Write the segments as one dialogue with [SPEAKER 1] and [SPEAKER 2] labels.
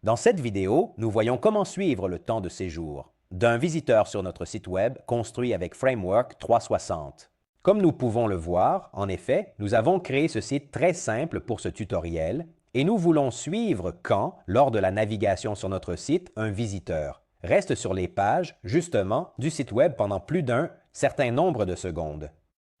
[SPEAKER 1] Dans cette vidéo, nous voyons comment suivre le temps de séjour d'un visiteur sur notre site Web construit avec Framework 360. Comme nous pouvons le voir, en effet, nous avons créé ce site très simple pour ce tutoriel et nous voulons suivre quand, lors de la navigation sur notre site, un visiteur reste sur les pages, justement, du site Web pendant plus d'un certain nombre de secondes.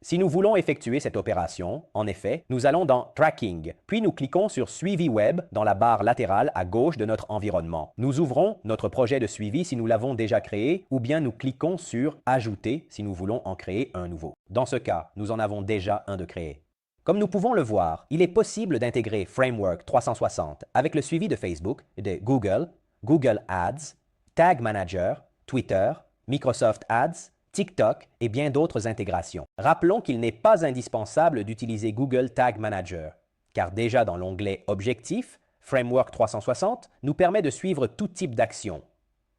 [SPEAKER 1] Si nous voulons effectuer cette opération, en effet, nous allons dans Tracking, puis nous cliquons sur Suivi Web dans la barre latérale à gauche de notre environnement. Nous ouvrons notre projet de suivi si nous l'avons déjà créé, ou bien nous cliquons sur Ajouter si nous voulons en créer un nouveau. Dans ce cas, nous en avons déjà un de créé. Comme nous pouvons le voir, il est possible d'intégrer Framework 360 avec le suivi de Facebook, de Google, Google Ads, Tag Manager, Twitter, Microsoft Ads, TikTok et bien d'autres intégrations. Rappelons qu'il n'est pas indispensable d'utiliser Google Tag Manager, car déjà dans l'onglet Objectifs, Framework 360 nous permet de suivre tout type d'action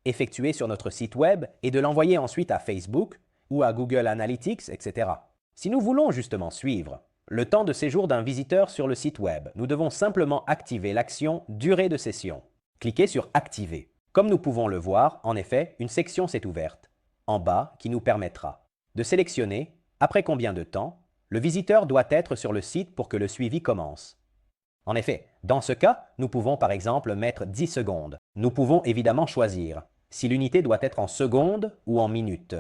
[SPEAKER 1] effectuée sur notre site Web et de l'envoyer ensuite à Facebook ou à Google Analytics, etc. Si nous voulons justement suivre le temps de séjour d'un visiteur sur le site Web, nous devons simplement activer l'action Durée de session. Cliquez sur Activer. Comme nous pouvons le voir, en effet, une section s'est ouverte en bas qui nous permettra de sélectionner après combien de temps le visiteur doit être sur le site pour que le suivi commence. En effet, dans ce cas, nous pouvons par exemple mettre 10 secondes. Nous pouvons évidemment choisir si l'unité doit être en secondes ou en minutes.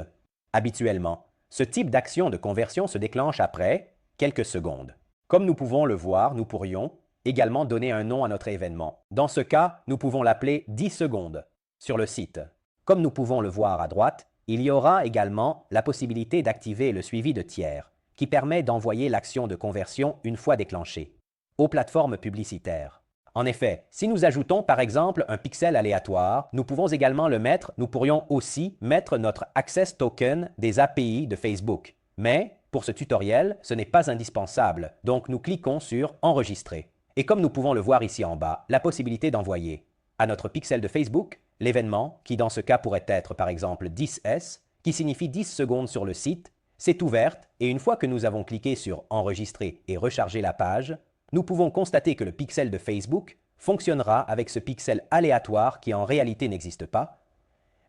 [SPEAKER 1] Habituellement, ce type d'action de conversion se déclenche après quelques secondes. Comme nous pouvons le voir, nous pourrions également donner un nom à notre événement. Dans ce cas, nous pouvons l'appeler 10 secondes sur le site. Comme nous pouvons le voir à droite, il y aura également la possibilité d'activer le suivi de tiers, qui permet d'envoyer l'action de conversion une fois déclenchée, aux plateformes publicitaires. En effet, si nous ajoutons par exemple un pixel aléatoire, nous pouvons également le mettre, nous pourrions aussi mettre notre Access Token des API de Facebook. Mais pour ce tutoriel, ce n'est pas indispensable, donc nous cliquons sur Enregistrer. Et comme nous pouvons le voir ici en bas, la possibilité d'envoyer à notre pixel de Facebook l'événement, qui dans ce cas pourrait être par exemple 10S, qui signifie 10 secondes sur le site, s'est ouverte et une fois que nous avons cliqué sur Enregistrer et recharger la page, nous pouvons constater que le pixel de Facebook fonctionnera avec ce pixel aléatoire qui en réalité n'existe pas.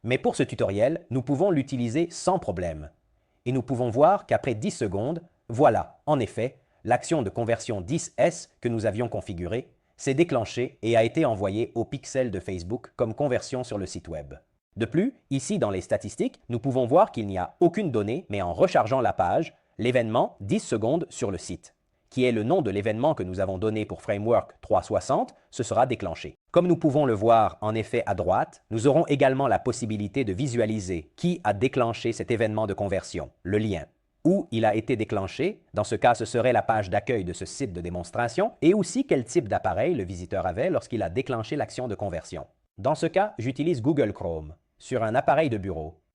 [SPEAKER 1] Mais pour ce tutoriel, nous pouvons l'utiliser sans problème. Et nous pouvons voir qu'après 10 secondes, voilà, en effet, l'action de conversion 10S que nous avions configurée s'est déclenchée et a été envoyée au pixel de Facebook comme conversion sur le site Web. De plus, ici dans les statistiques, nous pouvons voir qu'il n'y a aucune donnée, mais en rechargeant la page, l'événement 10 secondes sur le site, qui est le nom de l'événement que nous avons donné pour Framework 360, se sera déclenché. Comme nous pouvons le voir en effet à droite, nous aurons également la possibilité de visualiser qui a déclenché cet événement de conversion, le lien, où il a été déclenché, dans ce cas ce serait la page d'accueil de ce site de démonstration, et aussi quel type d'appareil le visiteur avait lorsqu'il a déclenché l'action de conversion. Dans ce cas, j'utilise Google Chrome sur un appareil de bureau.